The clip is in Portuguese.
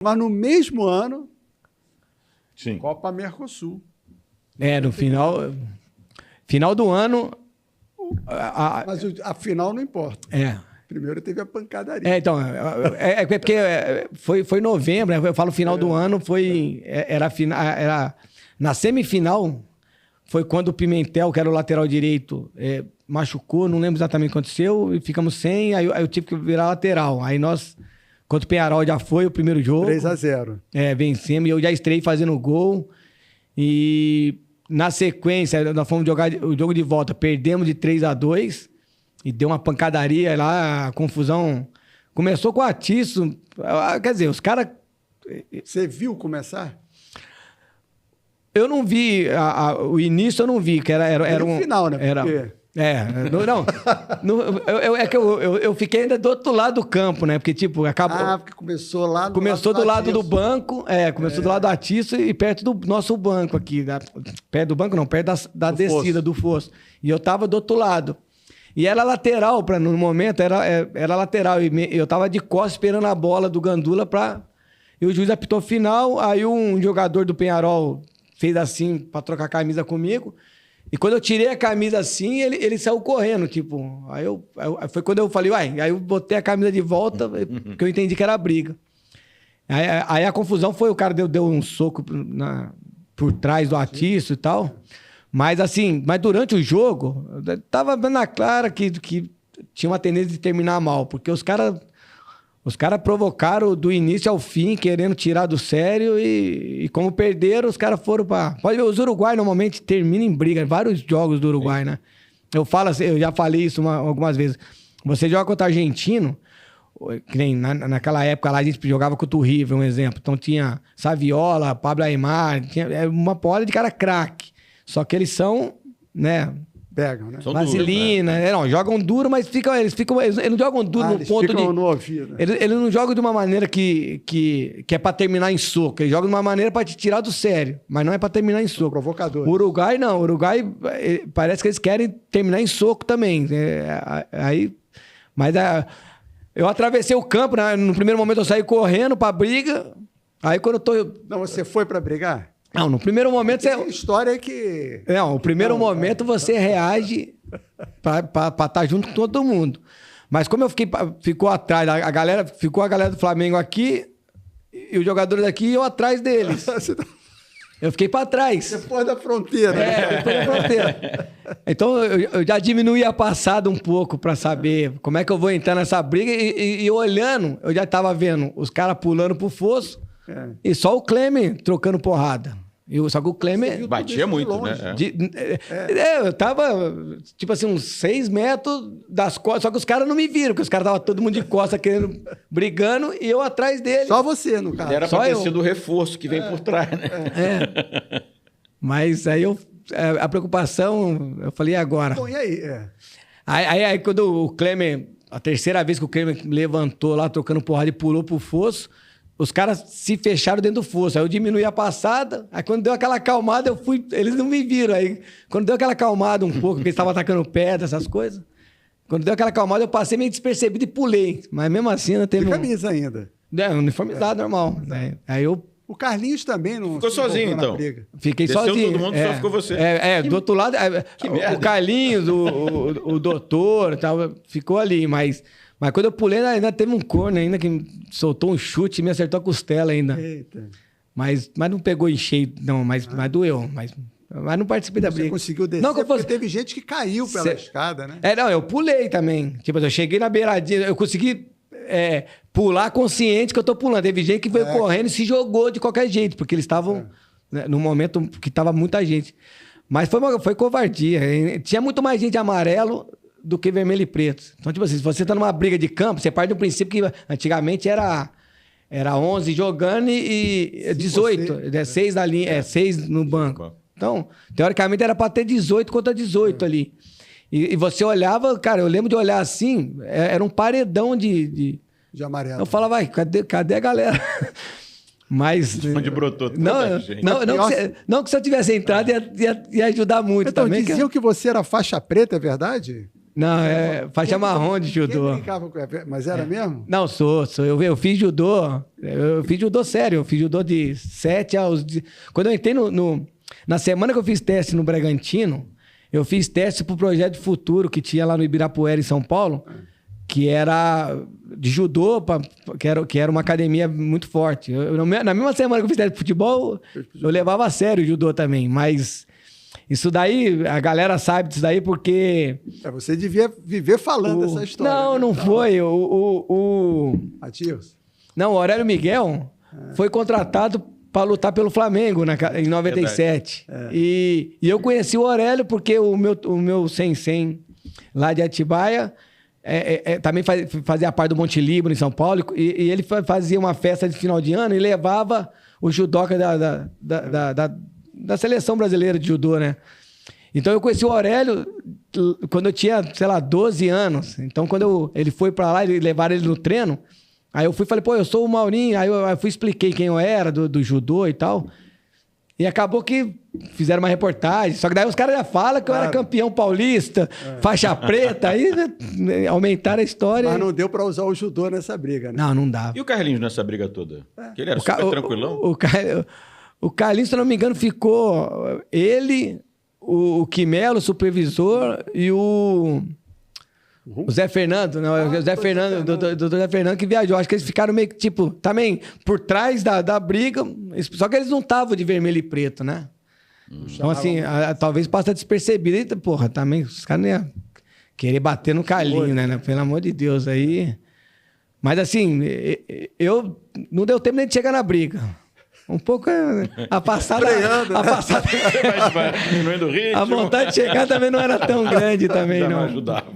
Mas no mesmo ano, Sim. Copa Mercosul. No final do ano... Mas a final não importa. Primeiro teve a pancadaria. Então, porque foi novembro, né? Eu falo final do ano, era na semifinal, foi quando o Pimentel, que era o lateral direito, machucou, não lembro exatamente o que aconteceu, e ficamos sem, aí eu tive que virar lateral. Aí nós, contra o Peñarol, já foi o primeiro jogo. 3-0. Vencemos, e eu já estrei fazendo gol, e na sequência, nós fomos jogar o jogo de volta, perdemos de 3-2, e deu uma pancadaria lá, a confusão. Começou com o Atiço. Quer dizer, os caras... Você viu começar? Eu não vi. O início eu não vi, que era um... final, né? Eu fiquei ainda do outro lado do campo, né? Porque, tipo, acabou... porque começou lá do Começou do lado do banco, começou do lado do Atiço e perto do nosso banco aqui. Perto do banco não, perto da descida do fosso. E eu tava do outro lado. E era lateral, no momento, era lateral. E eu tava de costas esperando a bola do Gandula e o juiz apitou final. Aí um jogador do Peñarol fez assim pra trocar a camisa comigo. E quando eu tirei a camisa assim, ele saiu correndo, tipo... Foi quando eu falei, aí eu botei a camisa de volta, porque eu entendi que era briga. Aí a confusão foi, o cara deu um soco por trás do Atiço e tal... Mas assim, durante o jogo, tava vendo na clara que tinha uma tendência de terminar mal, porque os caras provocaram do início ao fim, querendo tirar do sério, e como perderam, os caras foram para... Pode ver, os uruguaios normalmente terminam em briga, vários jogos do Uruguai, né? Eu falo assim, eu já falei isso algumas vezes. Você joga contra argentino, que nem naquela época lá a gente jogava contra o River, um exemplo. Então tinha Saviola, Pablo Aimar, tinha uma porra de cara craque. Só que eles são, né? Pegam, né? Vaselina. Duro, né? Não, jogam duro, mas eles não jogam duro no ponto de... no ouvido. Eles não jogam de uma maneira que é pra terminar em soco. Eles jogam de uma maneira pra te tirar do sério. Mas não é pra terminar em soco. Provocador. O Uruguai, não. O Uruguai, parece que eles querem terminar em soco também. Eu atravessei o campo, né? No primeiro momento eu saí correndo pra briga. Aí quando eu tô... Não, você foi pra brigar? Não, no primeiro momento você... história é que... Não, no primeiro momento você reage pra estar junto com todo mundo. Mas como ficou atrás, a galera do Flamengo aqui e os jogadores aqui e eu atrás deles. Eu fiquei pra trás. Depois da fronteira. Depois da fronteira. Então eu já diminuí a passada um pouco pra saber como é que eu vou entrar nessa briga e olhando, eu já tava vendo os caras pulando pro fosso. E só o Clemen trocando porrada. Só que o Clemen... Batia muito, né? Eu tava, tipo assim, uns 6 metros das costas. Só que os caras não me viram, porque os caras estavam todo mundo de costas querendo, brigando, e eu atrás dele. Só você, no caso. Era pra ter sido o reforço que vem por trás, né? Mas aí a preocupação, eu falei, e agora? Bom, e aí? Aí quando o Clemen, a terceira vez que o Clemen levantou lá, trocando porrada e pulou pro fosso, os caras se fecharam dentro do fosso. Aí eu diminuí a passada. Aí quando deu aquela acalmada, eu fui... Eles não me viram. Aí quando deu aquela acalmada um pouco, porque eles estavam atacando pedra, essas coisas. Quando deu aquela acalmada, eu passei meio despercebido e pulei. Mas mesmo assim, ainda teve... De camisa ainda. Uniformizado, normal. Aí eu... O Carlinhos também não... Ficou sozinho, então? Fiquei sozinho. Todo mundo, só ficou você. Do outro lado... o Carlinhos, o doutor, tal, ficou ali, Mas quando eu pulei, ainda teve um corno ainda que soltou um chute e me acertou a costela ainda. Eita. Mas não pegou em cheio, não, mas doeu. Mas não participei da briga. Você conseguiu descer, não, porque teve gente que caiu pela escada, né? Não, eu pulei também. Tipo, eu cheguei na beiradinha, eu consegui pular consciente que eu tô pulando. Teve gente que veio correndo e se jogou de qualquer jeito, porque eles estavam no momento que tava muita gente. Mas foi covardia. Tinha muito mais gente amarelo do que vermelho e preto. Então, tipo assim, se você tá numa briga de campo, você parte do princípio que antigamente era 11 jogando e 18. 6 na linha, 6 no banco. Então, teoricamente era para ter 18 contra 18 ali. E você olhava, cara, eu lembro de olhar assim, era um paredão de amarelo. Eu falava, vai, cadê a galera? Mas... Onde brotou toda a gente. Não que se eu tivesse entrado ia ajudar muito então, também. Diziam que você era faixa preta, é verdade? Não, faixa marrom de judô. Mas era mesmo? Não, sou. Eu fiz judô. Eu fiz judô sério. Eu fiz judô de 7 aos... Quando eu entrei na semana que eu fiz teste no Bragantino, eu fiz teste pro Projeto Futuro, que tinha lá no Ibirapuera, em São Paulo, que era de judô, que era uma academia muito forte. Na mesma semana que eu fiz teste de futebol, eu levava a sério o judô também, mas... Isso daí, a galera sabe disso daí porque... Você devia viver falando essa história. Não, não foi. Matias? Não, o Aurélio Miguel foi contratado para lutar pelo Flamengo em 97. E eu conheci o Aurélio porque o meu sensei lá de Atibaia também fazia parte do Monte Líbano, em São Paulo, e ele fazia uma festa de final de ano e levava o judoca da seleção brasileira de judô, né? Então eu conheci o Aurélio quando eu tinha, sei lá, 12 anos. Então quando ele foi pra lá e levaram ele no treino, aí eu fui e falei, pô, eu sou o Maurinho. Aí eu fui expliquei quem eu era do judô e tal. E acabou que fizeram uma reportagem. Só que daí os caras já falam que eu era campeão paulista, faixa preta. Aí aumentaram a história. Mas não deu pra usar o judô nessa briga, né? Não dá. E o Carlinhos nessa briga toda? Que ele era super tranquilão? O Carlinhos, se eu não me engano, ficou ele, o Quimelo, o supervisor, e o Zé Fernando, né? O Zé Fernando, doutor Zé Fernando que viajou. Acho que eles ficaram meio que, tipo, também por trás da briga, só que eles não estavam de vermelho e preto, né? Então, assim, talvez passa despercebido. E, porra, também, os caras não iam querer bater no Carlinhos, né? Pelo amor de Deus, aí... Mas, assim, eu não deu tempo nem de chegar na briga. Um pouco a passada... Diminuindo o ritmo. A vontade de chegar também não era tão grande também, não. Ajudava.